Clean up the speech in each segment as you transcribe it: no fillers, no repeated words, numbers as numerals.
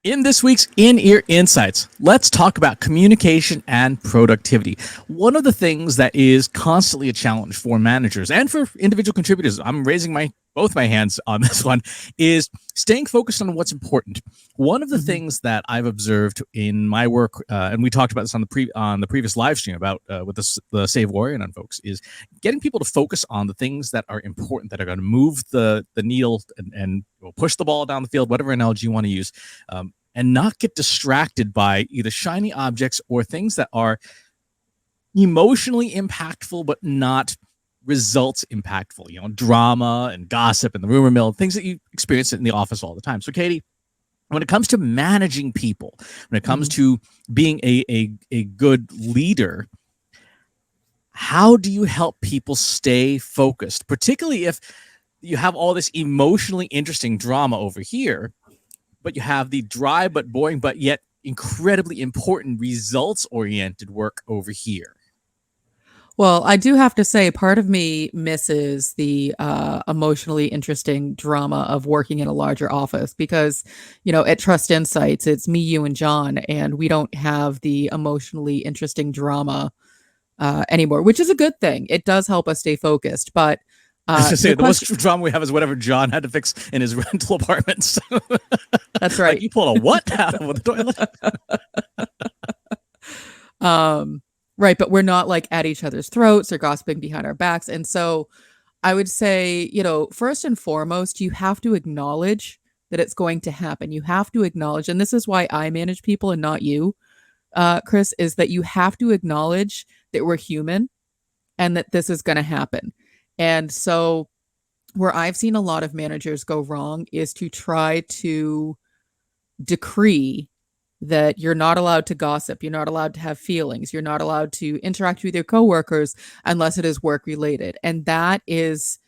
In this week's In-Ear Insights, let's talk about communication and productivity. One of the things that is constantly a challenge for managers and for individual contributors, I'm raising both my hands on this one, is staying focused on what's important. One of the Mhm. things that I've observed in my work, and we talked about this on the previous live stream about with the Save Warrior on folks, is getting people to focus on the things that are important, that are going to move the needle and push the ball down the field, whatever analogy you want to use. And not get distracted by either shiny objects or things that are emotionally impactful but not results impactful, drama and gossip and the rumor mill, things that you experience in the office all the time. So Katie, when it comes to managing people, when it comes to being a good leader, how do you help people stay focused, particularly if you have all this emotionally interesting drama over here, but you have the dry but boring but yet incredibly important results-oriented work over here? Well, I do have to say, part of me misses the emotionally interesting drama of working in a larger office because, at Trust Insights, it's me, you, and John, and we don't have the emotionally interesting drama anymore, which is a good thing. It does help us stay focused. But I was just the say the most question, drama we have is whatever John had to fix in his rental apartments. that's Like, right. you pulled a what out of the toilet? Um, right, but we're not like at each other's throats or gossiping behind our backs. And so I would say, first and foremost, you have to acknowledge that it's going to happen. You have to acknowledge, and this is why I manage people and not you, Chris, is that you have to acknowledge that we're human and that this is going to happen. And so, where I've seen a lot of managers go wrong is to try to decree that you're not allowed to gossip, you're not allowed to have feelings, you're not allowed to interact with your coworkers unless it is work related. And that is,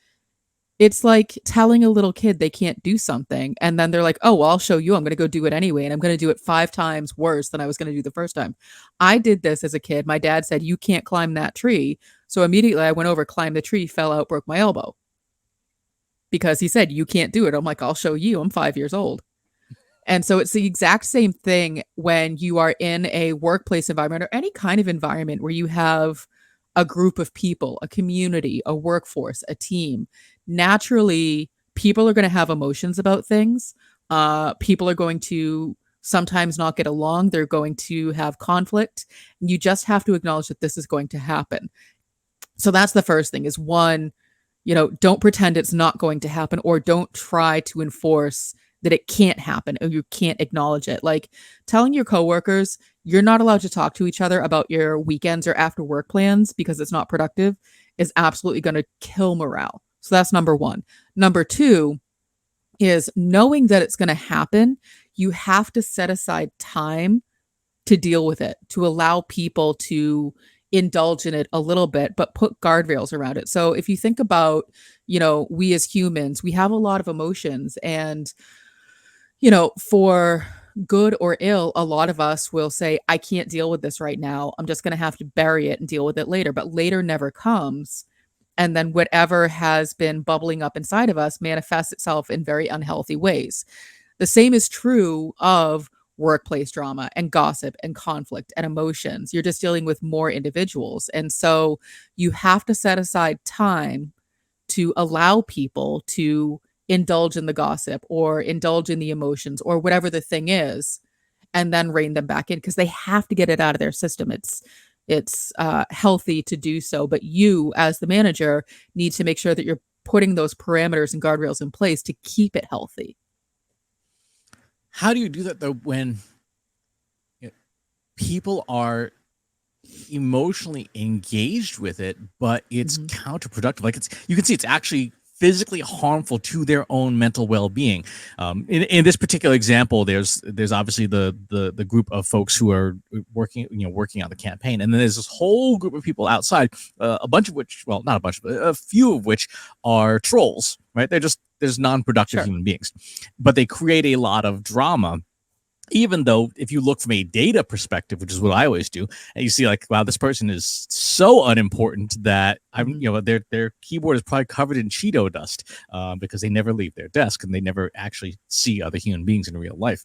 it's like telling a little kid they can't do something and then they're like, "Oh, well, I'll show you. I'm going to go do it anyway and I'm going to do it 5 times worse than I was going to do the first time." I did this as a kid. My dad said, "You can't climb that tree." So immediately I went over, climbed the tree, fell out, broke my elbow. Because he said, "You can't do it." I'm like, "I'll show you. I'm 5 years old." And so it's the exact same thing when you are in a workplace environment or any kind of environment where you have a group of people, a community, a workforce, a team. Naturally, people are going to have emotions about things. People are going to sometimes not get along. They're going to have conflict. And you just have to acknowledge that this is going to happen. So that's the first thing is one, don't pretend it's not going to happen or don't try to enforce that it can't happen or you can't acknowledge it. Like telling your coworkers you're not allowed to talk to each other about your weekends or after work plans because it's not productive is absolutely going to kill morale. So that's number one. Number two is knowing that it's going to happen. You have to set aside time to deal with it, to allow people to indulge in it a little bit, but put guardrails around it. So if you think about, we as humans, we have a lot of emotions and, for good or ill, a lot of us will say, "I can't deal with this right now. I'm just going to have to bury it and deal with it later." But later never comes. And then whatever has been bubbling up inside of us manifests itself in very unhealthy ways. The same is true of workplace drama and gossip and conflict and emotions. You're just dealing with more individuals. And so you have to set aside time to allow people to indulge in the gossip or indulge in the emotions or whatever the thing is and then rein them back in because they have to get it out of their system. It's healthy to do so, but you as the manager need to make sure that you're putting those parameters and guardrails in place to keep it healthy. How do you do that though when people are emotionally engaged with it, but it's Mhm. counterproductive? Like, you can see it's actually physically harmful to their own mental well-being. In this particular example, there's obviously the group of folks who are working on the campaign, and then there's this whole group of people outside, a bunch of which, well, not a bunch, but a few of which are trolls, right? There's non-productive Sure. human beings, but they create a lot of drama. Even though if you look from a data perspective, which is what I always do, and you see like, wow, this person is so unimportant that Mhm. their keyboard is probably covered in Cheeto dust because they never leave their desk and they never actually see other human beings in real life.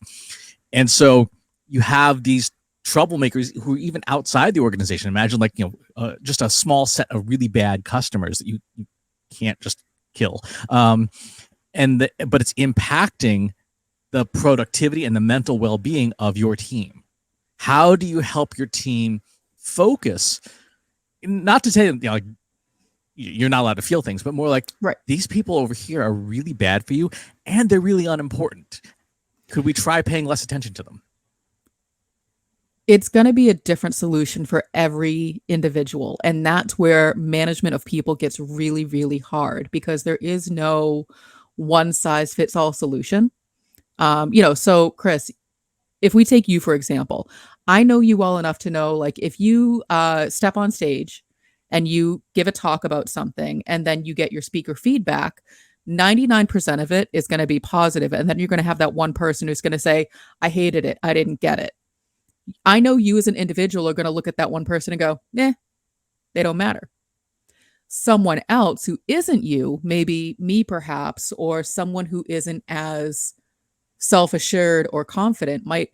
And so you have these troublemakers who are even outside the organization. Imagine like, just a small set of really bad customers that you can't just kill. But it's impacting the productivity and the mental well-being of your team. How do you help your team focus? Not to say that, like, you're not allowed to feel things, but more like, Right. these people over here are really bad for you and they're really unimportant. Could we try paying less attention to them? It's going to be a different solution for every individual. And that's where management of people gets really, really hard, because there is no one size fits all solution. So Chris, if we take you, for example, I know you well enough to know, like, if you step on stage and you give a talk about something and then you get your speaker feedback, 99% of it is going to be positive. And then you're going to have that one person who's going to say, I hated it. I didn't get it. I know you as an individual are going to look at that one person and go, they don't matter. Someone else who isn't you, maybe me perhaps, or someone who isn't as self-assured or confident, might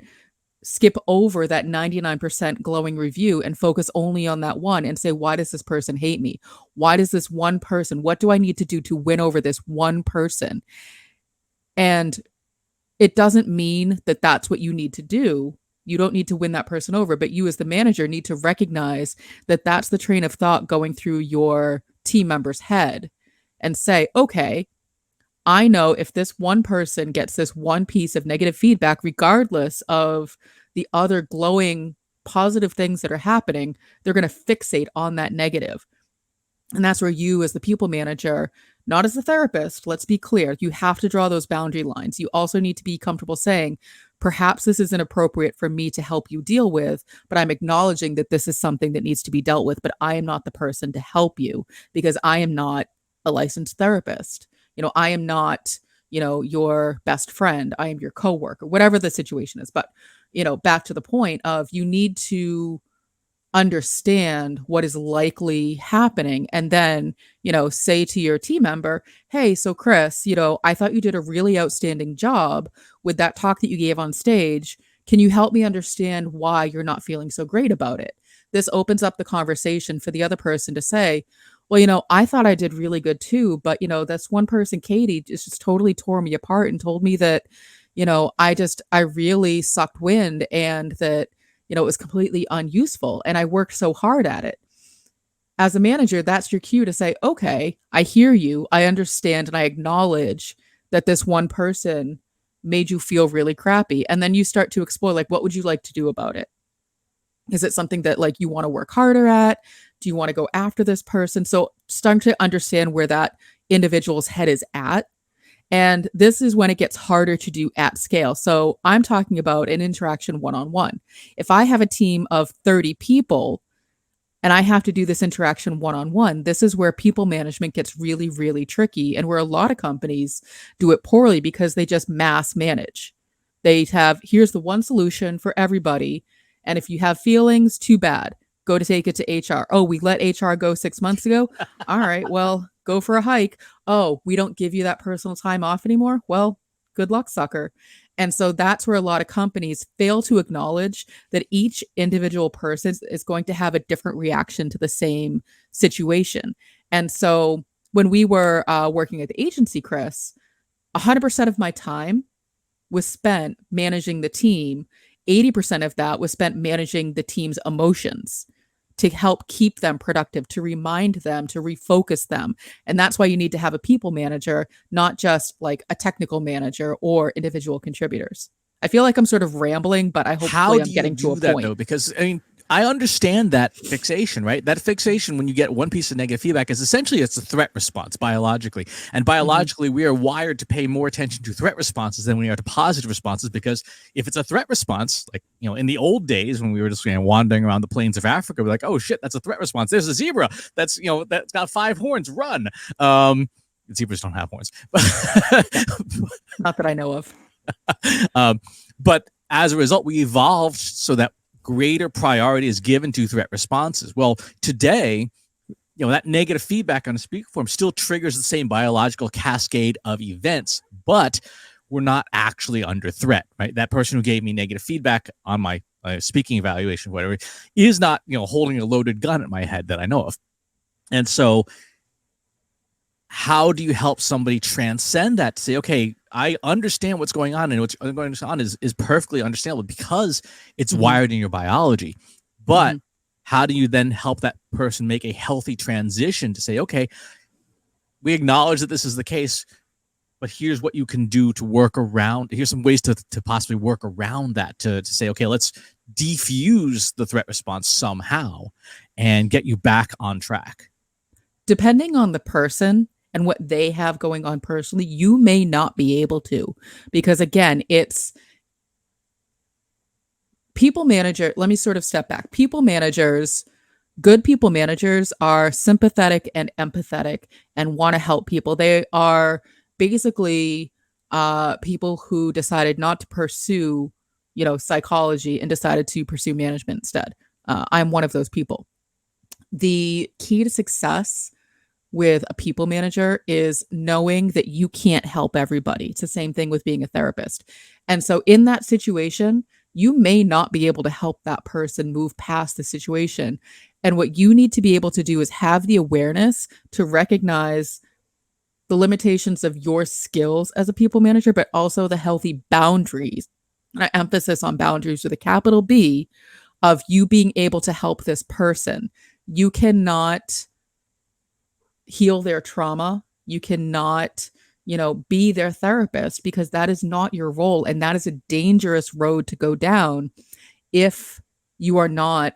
skip over that 99% glowing review and focus only on that one and say, why does this person hate me? Why does this one person, what do I need to do to win over this one person? And it doesn't mean that that's what you need to do. You don't need to win that person over, but you as the manager need to recognize that that's the train of thought going through your team member's head and say, okay, I know if this one person gets this one piece of negative feedback, regardless of the other glowing positive things that are happening, they're going to fixate on that negative. And that's where you, as the people manager, not as the therapist, let's be clear, you have to draw those boundary lines. You also need to be comfortable saying, perhaps this isn't appropriate for me to help you deal with, but I'm acknowledging that this is something that needs to be dealt with, but I am not the person to help you because I am not a licensed therapist. I am not, your best friend. I am your coworker, whatever the situation is. But, back to the point of, you need to understand what is likely happening and then, say to your team member, hey, so Chris, I thought you did a really outstanding job with that talk that you gave on stage. Can you help me understand why you're not feeling so great about it? This opens up the conversation for the other person to say, well, I thought I did really good too, but this one person, Katie, just totally tore me apart and told me that, I really sucked wind and that, it was completely unuseful. And I worked so hard at it. As a manager, that's your cue to say, okay, I hear you. I understand. And I acknowledge that this one person made you feel really crappy. And then you start to explore, like, what would you like to do about it? Is it something that, like, you want to work harder at? Do you want to go after this person? So starting to understand where that individual's head is at. And this is when it gets harder to do at scale. So I'm talking about an interaction one-on-one. If I have a team of 30 people and I have to do this interaction one-on-one, this is where people management gets really, really tricky, and where a lot of companies do it poorly because they just mass manage. They have, here's the one solution for everybody. And if you have feelings, too bad. Go to take it to HR. Oh, we let HR go 6 months ago. All right, well, go for a hike. Oh, we don't give you that personal time off anymore. Well, good luck, sucker. And so that's where a lot of companies fail to acknowledge that each individual person is going to have a different reaction to the same situation. And so when we were working at the agency, Chris, 100% of my time was spent managing the team. 80% of that was spent managing the team's emotions to help keep them productive, to remind them, to refocus them. And that's why you need to have a people manager, not just like a technical manager or individual contributors. I feel like I'm sort of rambling, but hopefully I'm getting to a point. Though? Because I understand that fixation, right? That fixation, when you get one piece of negative feedback, is essentially it's a threat response biologically. And biologically, we are wired to pay more attention to threat responses than we are to positive responses, because if it's a threat response, like, in the old days when we were just wandering around the plains of Africa, we're like, oh shit, that's a threat response. There's a zebra that's, that's got 5 horns, run. Zebras don't have horns. Not that I know of. But as a result, we evolved so that greater priority is given to threat responses. Well, today, that negative feedback on a speaker form still triggers the same biological cascade of events, but we're not actually under threat, right? That person who gave me negative feedback on my speaking evaluation, whatever, is not, holding a loaded gun at my head that I know of. And so how do you help somebody transcend that to say, okay, I understand what's going on, and what's going on is perfectly understandable because it's Mhm. wired in your biology. But Mhm. how do you then help that person make a healthy transition to say, okay, we acknowledge that this is the case, but here's what you can do to work around. Here's some ways to possibly work around that to say, okay, let's defuse the threat response somehow and get you back on track. Depending on the person and what they have going on personally, you may not be able to, because again, it's people manager. Let me sort of step back. People managers, good people managers are sympathetic and empathetic and want to help people. They are basically people who decided not to pursue, psychology and decided to pursue management instead. I'm one of those people. The key to success with a people manager is knowing that you can't help everybody. It's the same thing with being a therapist. And so in that situation, you may not be able to help that person move past the situation. And what you need to be able to do is have the awareness to recognize the limitations of your skills as a people manager, but also the healthy boundaries. And I emphasis on boundaries with a capital B of you being able to help this person. You cannot heal their trauma. You cannot, be their therapist because that is not your role. And that is a dangerous road to go down if you are not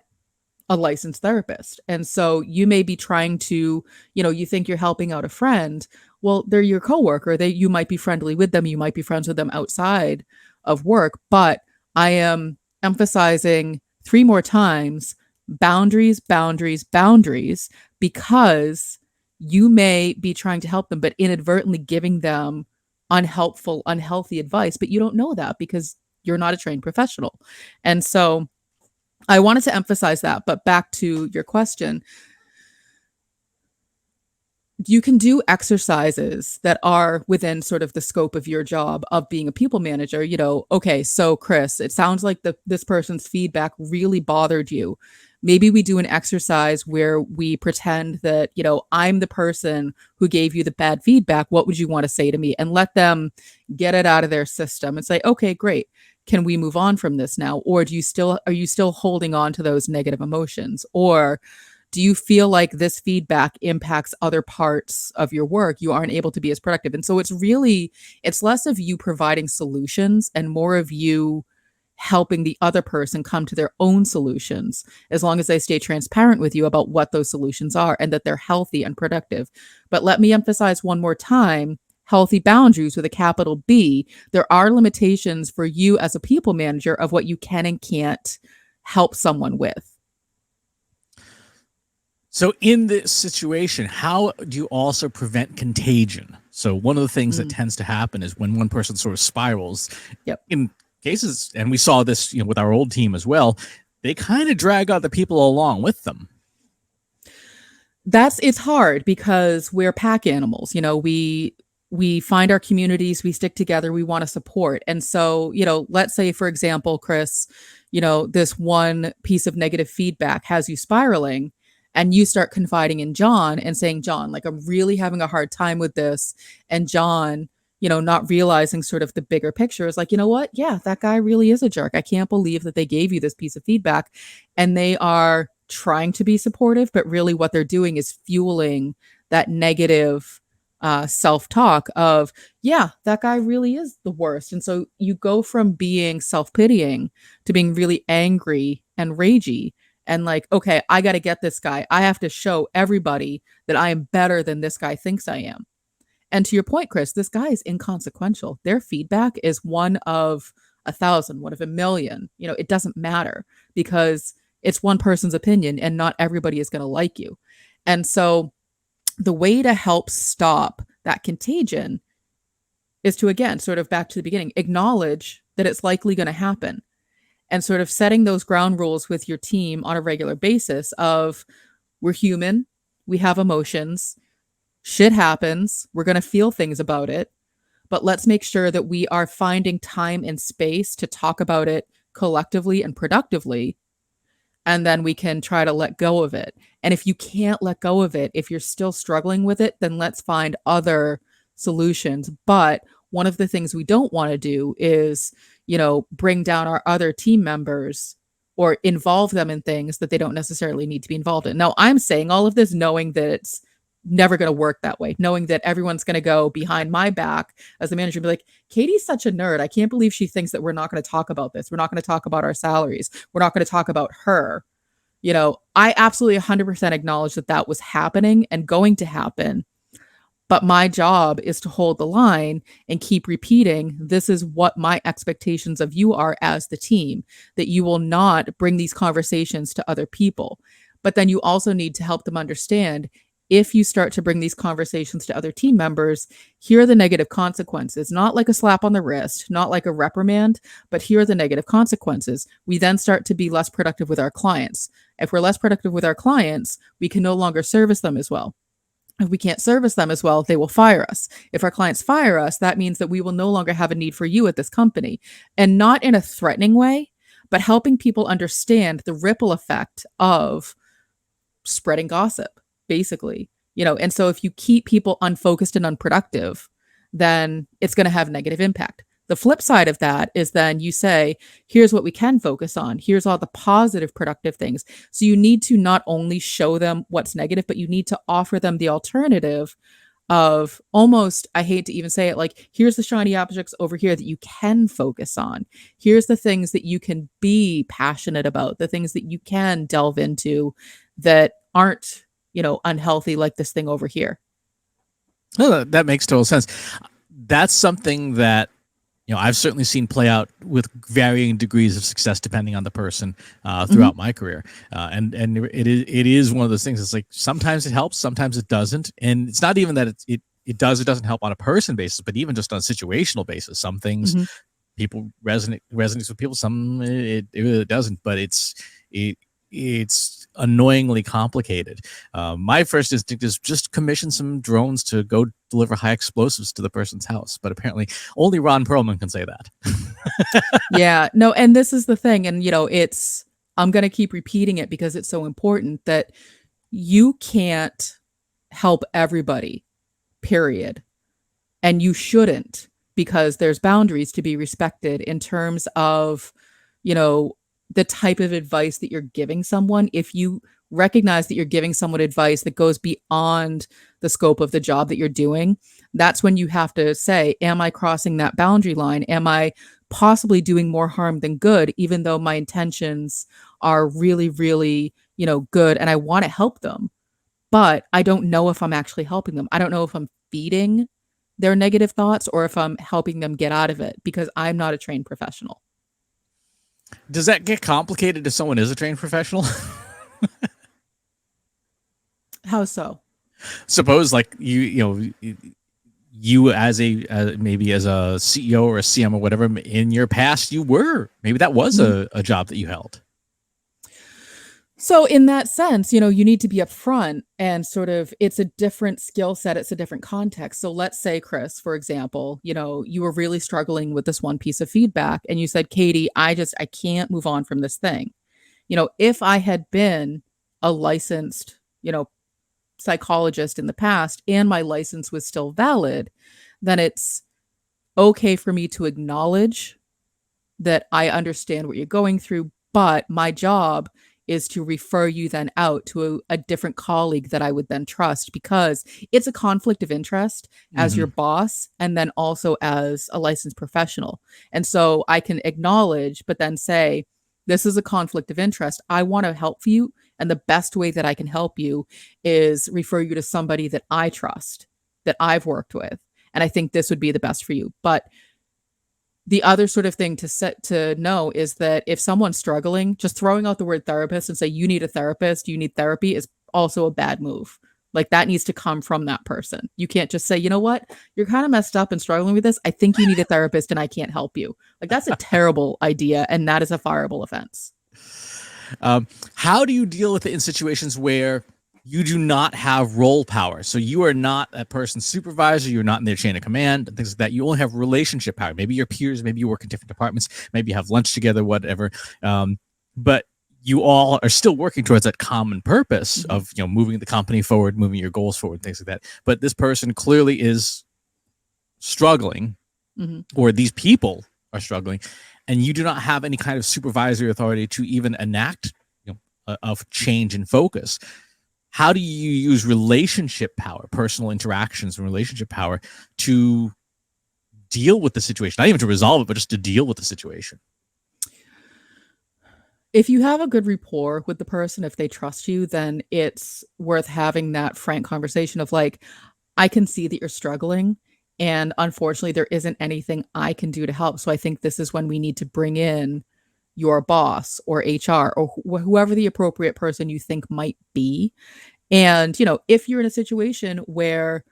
a licensed therapist. And so you may be trying to, you think you're helping out a friend. Well, they're your coworker. You might be friendly with them. You might be friends with them outside of work. But I am emphasizing 3 more times boundaries, boundaries, boundaries, because you may be trying to help them, but inadvertently giving them unhelpful, unhealthy advice. But you don't know that because you're not a trained professional. And so I wanted to emphasize that, but back to your question, you can do exercises that are within sort of the scope of your job of being a people manager. Okay, so Chris, it sounds like this person's feedback really bothered you. Maybe we do an exercise where we pretend that, I'm the person who gave you the bad feedback. What would you want to say to me? And let them get it out of their system and say, okay, great. Can we move on from this now? Or are you still holding on to those negative emotions? Or do you feel like this feedback impacts other parts of your work? You aren't able to be as productive. And so it's less of you providing solutions and more of you helping the other person come to their own solutions, as long as they stay transparent with you about what those solutions are and that they're healthy and productive. But let me emphasize one more time, healthy boundaries with a capital B. There are limitations for you as a people manager of what you can and can't help someone with. So in this situation, how do you also prevent contagion? So one of the things that tends to happen is when one person sort of spirals, Yep. in cases, and we saw this, with our old team as well, they kind of drag other people along with them. It's hard because we're pack animals. We find our communities, we stick together, we want to support. And so, let's say, for example, Chris, this one piece of negative feedback has you spiraling, and you start confiding in John and saying, John, like, I'm really having a hard time with this. And John, not realizing sort of the bigger picture is like, you know what? Yeah, that guy really is a jerk. I can't believe that they gave you this piece of feedback. And they are trying to be supportive, but really what they're doing is fueling that negative self-talk of, yeah, that guy really is the worst. And so you go from being self-pitying to being really angry and ragey and like, okay, I got to get this guy. I have to show everybody that I am better than this guy thinks I am. And to your point, Chris, this guy is inconsequential. Their feedback is one of 1,000, one of 1,000,000. It doesn't matter because it's one person's opinion and not everybody is going to like you. And so the way to help stop that contagion is to, again, sort of back to the beginning, acknowledge that it's likely going to happen and sort of setting those ground rules with your team on a regular basis of, we're human, we have emotions, shit happens, we're going to feel things about it, but let's make sure that we are finding time and space to talk about it collectively and productively, and then we can try to let go of it. And if you can't let go of it, if you're still struggling with it, then let's find other solutions. But one of the things we don't want to do is, bring down our other team members or involve them in things that they don't necessarily need to be involved in. Now, I'm saying all of this knowing that it's never going to work that way, knowing that everyone's going to go behind my back as the manager and be like, Katie's such a nerd. I can't believe she thinks that we're not going to talk about this. We're not going to talk about our salaries. We're not going to talk about her. I absolutely 100% acknowledge that that was happening and going to happen. But my job is to hold the line and keep repeating, this is what my expectations of you are as the team, that you will not bring these conversations to other people. But then you also need to help them understand, if you start to bring these conversations to other team members, here are the negative consequences, not like a slap on the wrist, not like a reprimand, but here are the negative consequences. We then start to be less productive with our clients. If we're less productive with our clients, we can no longer service them as well. If we can't service them as well, they will fire us. If our clients fire us, that means that we will no longer have a need for you at this company. And not in a threatening way, but helping people understand the ripple effect of spreading gossip, basically. And so if you keep people unfocused and unproductive, then it's going to have negative impact. The flip side of that is then you say, here's what we can focus on. Here's all the positive, productive things. So you need to not only show them what's negative, but you need to offer them the alternative of almost, I hate to even say it, like, here's the shiny objects over here that you can focus on. Here's the things that you can be passionate about, the things that you can delve into that aren't, unhealthy, like this thing over here. No, that makes total sense. That's something that I've certainly seen play out with varying degrees of success depending on the person throughout my career, and it is one of those things. It's like sometimes it helps, sometimes it doesn't, and it's not even that it doesn't help on a person basis, but even just on a situational basis. Some things people resonates with people, some it really doesn't, but it's annoyingly complicated. My first instinct is just commission some drones to go deliver high explosives to the person's house, but apparently only Ron Perlman can say that. Yeah, no, and this is the thing, and I'm going to keep repeating it because it's so important that you can't help everybody, period. And you shouldn't, because there's boundaries to be respected in terms of, the type of advice that you're giving someone. If you recognize that you're giving someone advice that goes beyond the scope of the job that you're doing, that's when you have to say, am I crossing that boundary line? Am I possibly doing more harm than good, even though my intentions are really, really, good and I want to help them, but I don't know if I'm actually helping them. I don't know if I'm feeding their negative thoughts or if I'm helping them get out of it, because I'm not a trained professional. Does that get complicated if someone is a trained professional? How so? Suppose like you as maybe as a CEO or a CM or whatever in your past, maybe that was a job that you held. So in that sense, you need to be upfront and sort of, it's a different skill set. It's a different context. So let's say, Chris, for example, you were really struggling with this one piece of feedback and you said, Katie, I can't move on from this thing. If I had been a licensed, psychologist in the past and my license was still valid, then it's okay for me to acknowledge that I understand what you're going through, but my job is to refer you then out to a different colleague that I would then trust, because it's a conflict of interest as your boss and then also as a licensed professional. And so I can acknowledge, but then say, this is a conflict of interest. I want to help you. And the best way that I can help you is refer you to somebody that I trust, that I've worked with. And I think this would be the best for you. But the other sort of thing to know is that if someone's struggling, just throwing out the word therapist and say, you need a therapist, you need therapy, is also a bad move. Like, that needs to come from that person. You can't just say, you know what, you're kind of messed up and struggling with this. I think you need a therapist and I can't help you. Like, that's a terrible idea. And that is a fireable offense. How do you deal with it in situations where you do not have role power. So you are not that person's supervisor. You're not in their chain of command and things like that. You only have relationship power. Maybe your peers, maybe you work in different departments, maybe you have lunch together, whatever. But you all are still working towards that common purpose of, moving the company forward, moving your goals forward, things like that. But this person clearly is struggling, or these people are struggling, and you do not have any kind of supervisory authority to even enact, of change and focus. How do you use relationship power, personal interactions and relationship power to deal with the situation? Not even to resolve it, but just to deal with the situation. If you have a good rapport with the person, if they trust you, then it's worth having that frank conversation of like, I can see that you're struggling. And unfortunately, there isn't anything I can do to help. So I think this is when we need to bring in your boss or HR or whoever the appropriate person you think might be. And, if you're in a situation where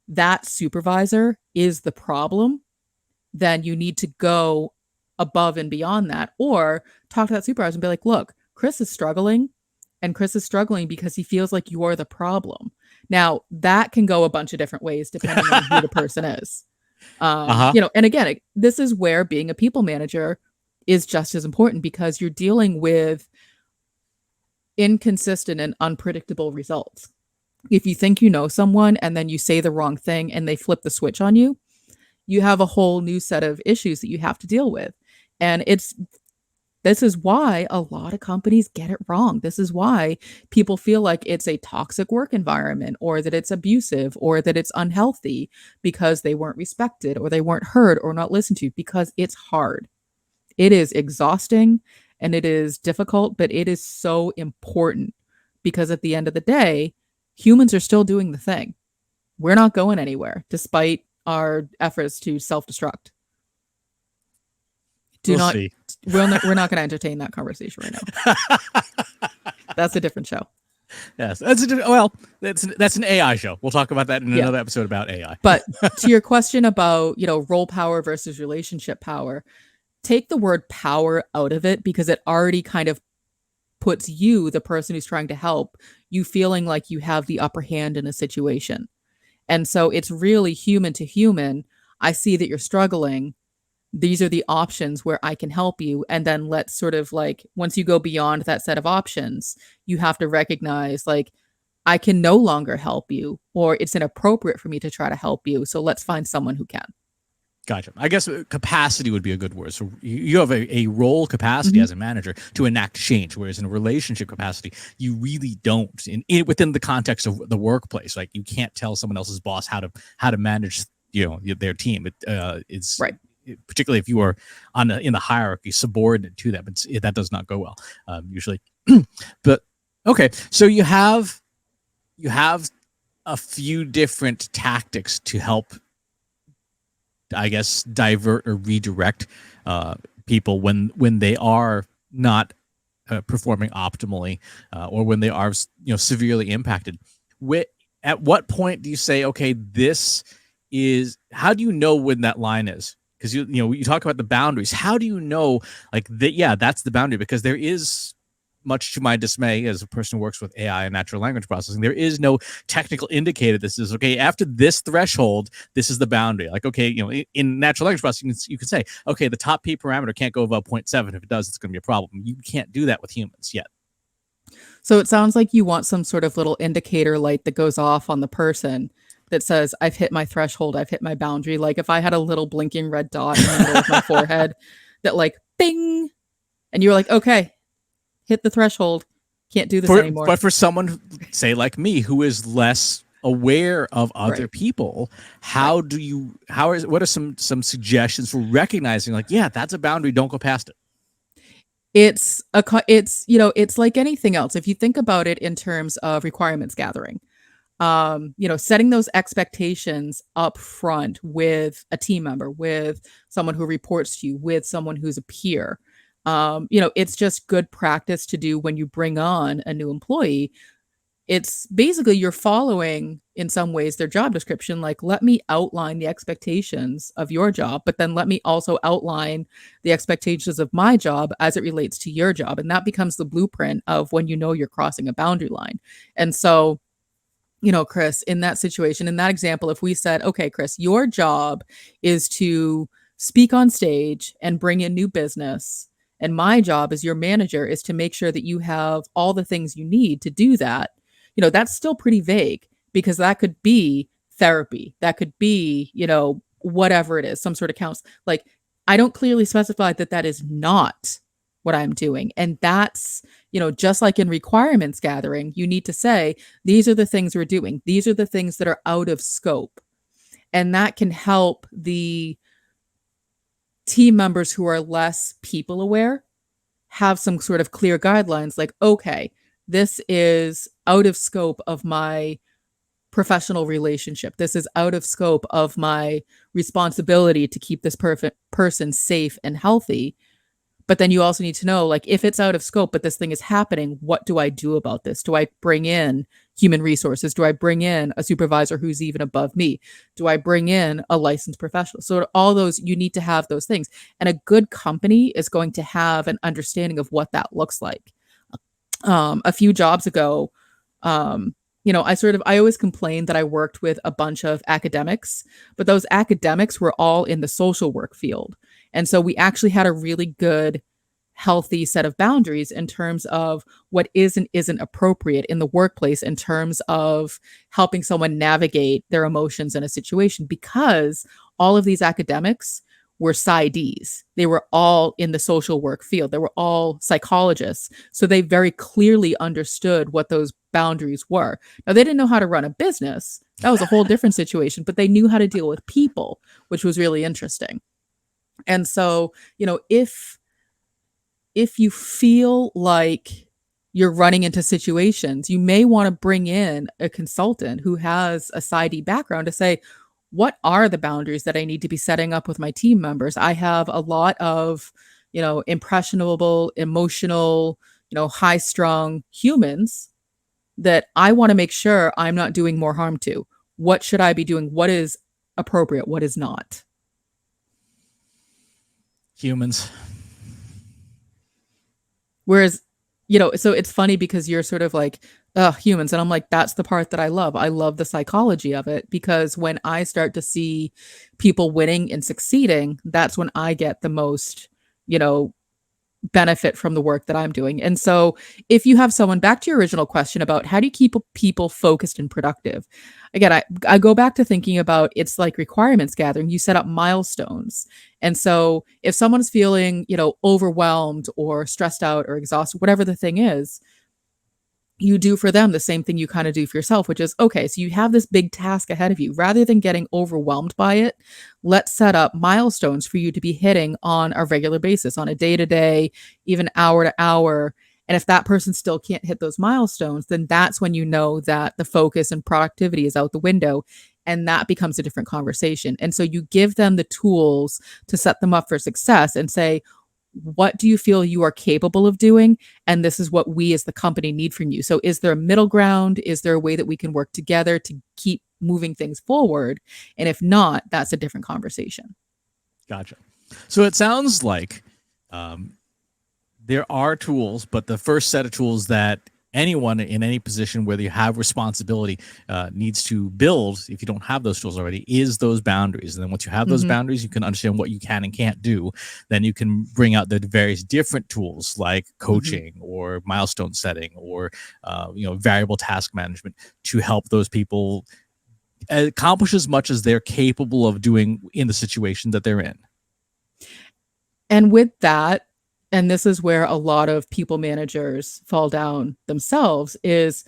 that supervisor is the problem, then you need to go above and beyond that, or talk to that supervisor and be like, look, Chris is struggling, and Chris is struggling because he feels like you're the problem. Now, that can go a bunch of different ways depending on who the person is. And again, this is where being a people manager is just as important, because you're dealing with inconsistent and unpredictable results. If you think you know someone and then you say the wrong thing and they flip the switch on you, you have a whole new set of issues that you have to deal with. And this is why a lot of companies get it wrong. This is why people feel like it's a toxic work environment, or that it's abusive, or that it's unhealthy, because they weren't respected or they weren't heard or not listened to, because it's hard. It is exhausting and it is difficult, but it is so important, because at the end of the day, humans are still doing the thing. We're not going anywhere despite our efforts to self-destruct. We're not going to entertain that conversation right now. That's a different show. Yes, that's an AI show. We'll talk about that in another episode about AI. But to your question about, role power versus relationship power, take the word power out of it, because it already kind of puts you, the person who's trying to help, you feeling like you have the upper hand in a situation. And so it's really human to human. I see that you're struggling. These are the options where I can help you. And then let's sort of like, once you go beyond that set of options, you have to recognize like, I can no longer help you, or it's inappropriate for me to try to help you. So let's find someone who can. Gotcha. I guess capacity would be a good word. So you have a role capacity as a manager to enact change, whereas in a relationship capacity, you really don't. Within the context of the workplace, like you can't tell someone else's boss how to manage, their team. It's right. Particularly if you are in the hierarchy, subordinate to them, that does not go well usually. But okay, so you have a few different tactics to help, I guess, divert or redirect people when they are not performing optimally, or when they are severely impacted. At what point do you say, okay, this is? How do you know when that line is? Because you talk about the boundaries. How do you know like that? Yeah, that's the boundary, because there is, much to my dismay as a person who works with AI and natural language processing, there is no technical indicator. This is okay. After this threshold, this is the boundary. Like, okay, in natural language processing, you can say, okay, the top P parameter can't go above 0.7. If it does, it's going to be a problem. You can't do that with humans yet. So it sounds like you want some sort of little indicator light that goes off on the person that says, I've hit my threshold, I've hit my boundary. Like if I had a little blinking red dot in the middle of my forehead that like, bing, and you were like, okay, hit the threshold, can't do this anymore. But for someone, say like me, who is less aware of other people, what are some suggestions for recognizing like, yeah, that's a boundary, don't go past it? It's like anything else. If you think about it in terms of requirements gathering, setting those expectations up front with a team member, with someone who reports to you, with someone who's a peer, it's just good practice to do when you bring on a new employee. it's basically you're following in some ways their job description, like let me outline the expectations of your job, but then let me also outline the expectations of my job as it relates to your job, and that becomes the blueprint of when you know you're crossing a boundary line. And so, Chris, in that situation, in that example, if we said, okay, Chris, your job is to speak on stage and bring in new business, and my job as your manager is to make sure that you have all the things you need to do that, that's still pretty vague, because that could be therapy. That could be, whatever it is, some sort of counts. Like, I don't clearly specify that that is not what I'm doing. And that's, just like in requirements gathering, you need to say, these are the things we're doing. These are the things that are out of scope. And that can help the team members who are less people aware have some sort of clear guidelines, like, okay, this is out of scope of my professional relationship. This is out of scope of my responsibility to keep this perfect person safe and healthy. But then you also need to know, like, if it's out of scope, but this thing is happening, what do I do about this? Do I bring in human resources? Do I bring in a supervisor who's even above me? Do I bring in a licensed professional? So all those, you need to have those things. And a good company is going to have an understanding of what that looks like. A few jobs ago, I always complained that I worked with a bunch of academics, but those academics were all in the social work field. And so we actually had a really good, healthy set of boundaries in terms of what is and isn't appropriate in the workplace in terms of helping someone navigate their emotions in a situation, because all of these academics were PsyDs. They were all in the social work field. They were all psychologists. So they very clearly understood what those boundaries were. Now, they didn't know how to run a business. That was a whole different situation, but they knew how to deal with people, which was really interesting. And so, if you feel like you're running into situations, you may want to bring in a consultant who has a PsyD background to say, what are the boundaries that I need to be setting up with my team members? I have a lot of, impressionable, emotional, high strung humans that I want to make sure I'm not doing more harm to. What should I be doing? What is appropriate? What is not? Humans. Whereas, so it's funny because you're sort of like, humans. And I'm like, that's the part that I love. I love the psychology of it, because when I start to see people winning and succeeding, that's when I get the most, benefit from the work that I'm doing. And so if you have someone, back to your original question about how do you keep people focused and productive? Again, I go back to thinking about, it's like requirements gathering. You set up milestones. And so if someone's feeling, overwhelmed or stressed out or exhausted, whatever the thing is, you do for them the same thing you kind of do for yourself, which is, okay, so you have this big task ahead of you. Rather than getting overwhelmed by it, let's set up milestones for you to be hitting on a regular basis, on a day-to-day, even hour-to-hour. And if that person still can't hit those milestones, then that's when you know that the focus and productivity is out the window. And that becomes a different conversation. And so you give them the tools to set them up for success and say, what do you feel you are capable of doing? And this is what we as the company need from you. So is there a middle ground? Is there a way that we can work together to keep moving things forward? And if not, that's a different conversation. Gotcha. So it sounds like there are tools, but the first set of tools that anyone in any position where you have responsibility needs to build, if you don't have those tools already, is those boundaries. And then once you have those boundaries, you can understand what you can and can't do. Then you can bring out the various different tools like coaching or milestone setting or variable task management to help those people accomplish as much as they're capable of doing in the situation that they're in. And with that, and this is where a lot of people managers fall down themselves, is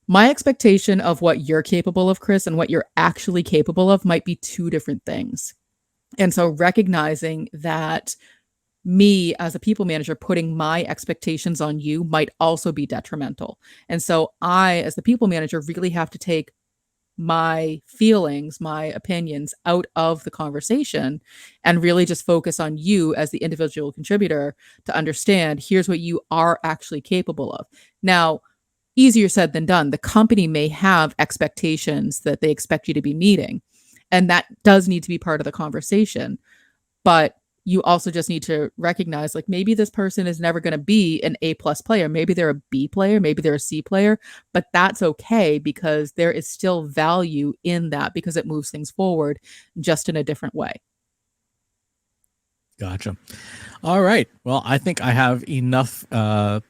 my expectation of what you're capable of, Chris, and what you're actually capable of might be two different things. And so recognizing that me as a people manager putting my expectations on you might also be detrimental. And so I, as the people manager, really have to take my feelings, my opinions out of the conversation and really just focus on you as the individual contributor to understand, here's what you are actually capable of. Now, easier said than done. The company may have expectations that they expect you to be meeting, and that does need to be part of the conversation. But you also just need to recognize, like, maybe this person is never going to be an A plus player. Maybe they're a B player, maybe they're a C player, but that's okay because there is still value in that because it moves things forward just in a different way. Gotcha. All right. Well, I think I have enough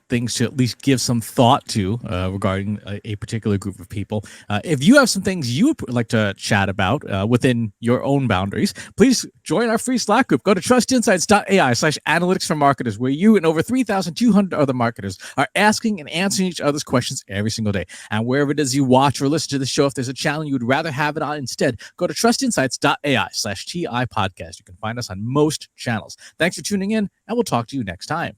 things to at least give some thought to regarding a particular group of people. If you have some things you would like to chat about within your own boundaries, please join our free Slack group. Go to trustinsights.ai/analytics for marketers, where you and over 3,200 other marketers are asking and answering each other's questions every single day. And wherever it is you watch or listen to the show, if there's a channel you would rather have it on instead, go to trustinsights.ai/TI podcast. You can find us on most channels. Thanks for tuning in, and we'll talk to you next time.